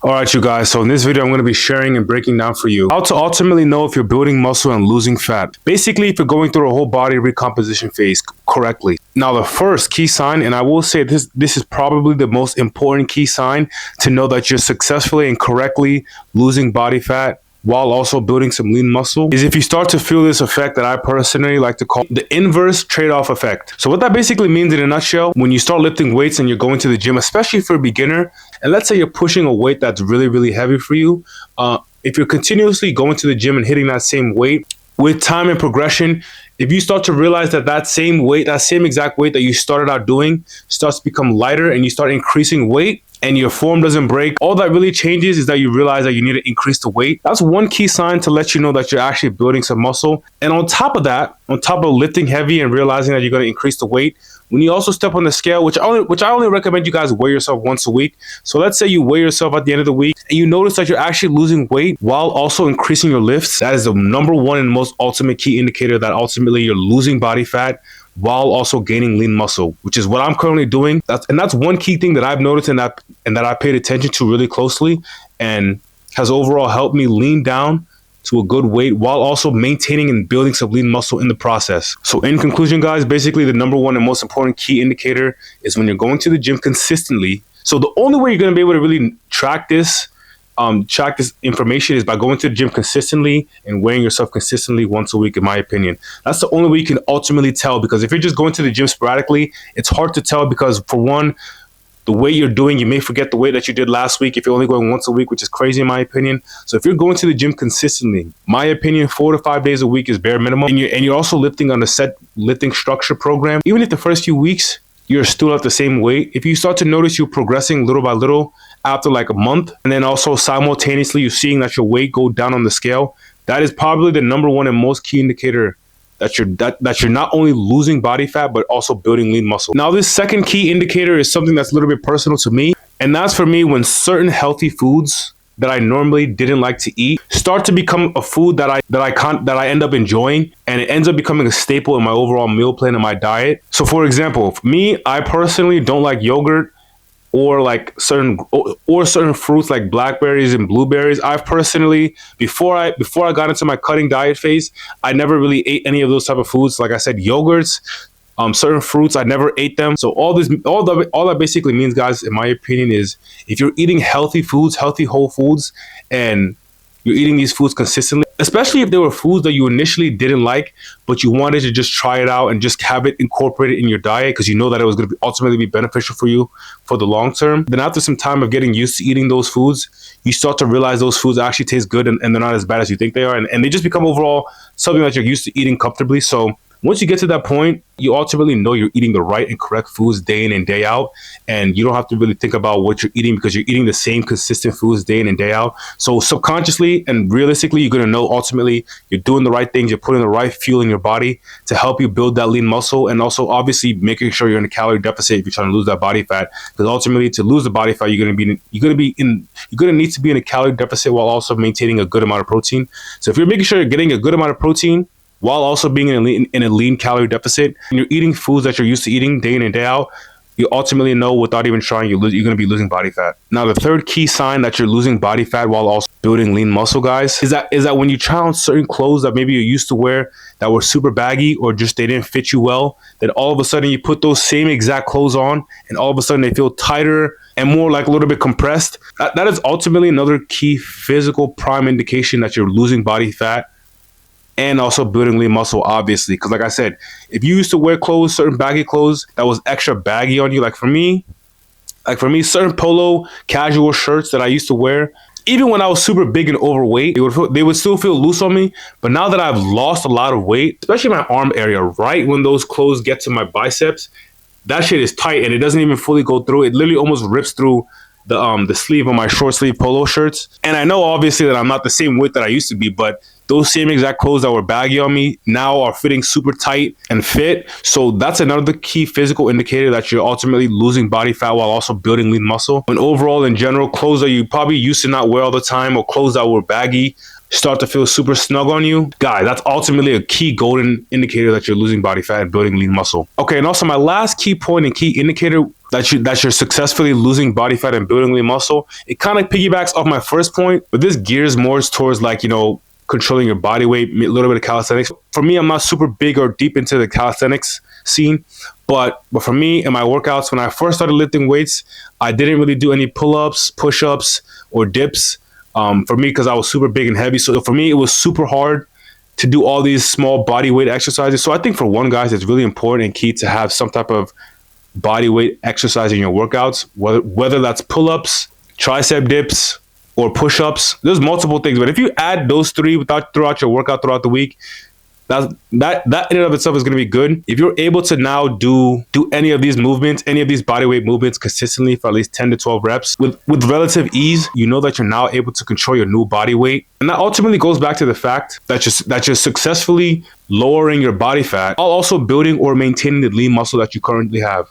All right, you guys. So in this video, I'm going to be sharing and breaking down for you how to ultimately know if you're building muscle and losing fat. Basically, if you're going through a whole body recomposition phase correctly. Now, the first key sign, and I will say this is probably the most important key sign to know that you're successfully and correctly losing body fat while also building some lean muscle, is if you start to feel this effect that I personally like to call the inverse trade-off effect. So what that basically means in a nutshell, when you start lifting weights and you're going to the gym, especially for a beginner, and let's say you're pushing a weight that's really, really heavy for you, if you're continuously going to the gym and hitting that same weight, with time and progression, if you start to realize that that same weight, that same exact weight that you started out doing starts to become lighter and you start increasing weight, and your form doesn't break, all that really changes is that you realize that you need to increase the weight. That's one key sign to let you know that you're actually building some muscle. And on top of that, on top of lifting heavy and realizing that you're going to increase the weight, when you also step on the scale, which I only recommend you guys weigh yourself once a week. So let's say you weigh yourself at the end of the week and you notice that you're actually losing weight while also increasing your lifts. That is the number one and most ultimate key indicator that ultimately you're losing body fat while also gaining lean muscle, which is what I'm currently doing. That's one key thing that I've noticed and that I paid attention to really closely and has overall helped me lean down to a good weight while also maintaining and building some lean muscle in the process. So in conclusion, guys, basically the number one and most important key indicator is when you're going to the gym consistently. So the only way you're going to be able to really track this information is by going to the gym consistently and weighing yourself consistently once a week, in my opinion. That's the only way you can ultimately tell, because if you're just going to the gym sporadically, it's hard to tell because, for one, the weight you're doing, you may forget the weight that you did last week if you're only going once a week, which is crazy in my opinion. So if you're going to the gym consistently, my opinion, 4 to 5 days a week is bare minimum. And you're also lifting on a set lifting structure program. Even if the first few weeks you're still at the same weight, if you start to notice you're progressing little by little after like a month, and then also simultaneously you're seeing that your weight go down on the scale, that is probably the number one and most key indicator that you're not only losing body fat, but also building lean muscle. Now, this second key indicator is something that's a little bit personal to me. And that's for me when certain healthy foods that I normally didn't like to eat start to become a food that I end up enjoying, and it ends up becoming a staple in my overall meal plan and my diet. So for example, for me, I personally don't like yogurt or like certain fruits like blackberries and blueberries. I've personally, before I got into my cutting diet phase, I never really ate any of those type of foods. Like I said, yogurts, certain fruits, I never ate them. So all that basically means, guys, in my opinion, is if you're eating healthy foods, healthy whole foods, and you're eating these foods consistently, especially if they were foods that you initially didn't like, but you wanted to just try it out and just have it incorporated in your diet because you know that it was going to ultimately be beneficial for you for the long term. Then after some time of getting used to eating those foods, you start to realize those foods actually taste good and they're not as bad as you think they are. And they just become overall something that you're used to eating comfortably. So once you get to that point, you ultimately know you're eating the right and correct foods day in and day out. And you don't have to really think about what you're eating because you're eating the same consistent foods day in and day out. So subconsciously and realistically, you're going to know ultimately you're doing the right things. You're putting the right fuel in your body to help you build that lean muscle. And also obviously making sure you're in a calorie deficit if you're trying to lose that body fat. Because ultimately to lose the body fat, you're going to need to be in a calorie deficit while also maintaining a good amount of protein. So if you're making sure you're getting a good amount of protein while also being in a lean calorie deficit, and you're eating foods that you're used to eating day in and day out, you ultimately know without even trying, you're going to be losing body fat. Now, the third key sign that you're losing body fat while also building lean muscle, guys, is that when you try on certain clothes that maybe you used to wear that were super baggy or just they didn't fit you well, then all of a sudden you put those same exact clothes on and all of a sudden they feel tighter and more like a little bit compressed. That is ultimately another key physical prime indication that you're losing body fat and also building lean muscle, obviously. Because like I said, if you used to wear clothes, certain baggy clothes that was extra baggy on you, like for me, certain polo casual shirts that I used to wear, even when I was super big and overweight, they would still feel loose on me. But now that I've lost a lot of weight, especially my arm area, right when those clothes get to my biceps, that shit is tight and it doesn't even fully go through. It literally almost rips through the sleeve of my short sleeve polo shirts. And I know obviously that I'm not the same weight that I used to be, but those same exact clothes that were baggy on me now are fitting super tight and fit. So that's another key physical indicator that you're ultimately losing body fat while also building lean muscle. And overall, in general, clothes that you probably used to not wear all the time or clothes that were baggy start to feel super snug on you, guys, that's ultimately a key golden indicator that you're losing body fat and building lean muscle. Okay, and also my last key point and key indicator that you're successfully losing body fat and building lean muscle. It kind of piggybacks off my first point, but this gears more towards like, controlling your body weight, a little bit of calisthenics. For me, I'm not super big or deep into the calisthenics scene, but for me, in my workouts, when I first started lifting weights, I didn't really do any pull-ups, push-ups, or dips. For me, because I was super big and heavy, so for me, it was super hard to do all these small body weight exercises. So I think for one, guys, it's really important and key to have some type of body weight exercise in your workouts, whether that's pull-ups, tricep dips, or push-ups. There's multiple things, but if you add those three throughout your workout throughout the week, that in and of itself is going to be good. If you're able to now do any of these movements, any of these body weight movements consistently for at least 10 to 12 reps with relative ease, you know that you're now able to control your new body weight. And that ultimately goes back to the fact that you're successfully lowering your body fat while also building or maintaining the lean muscle that you currently have.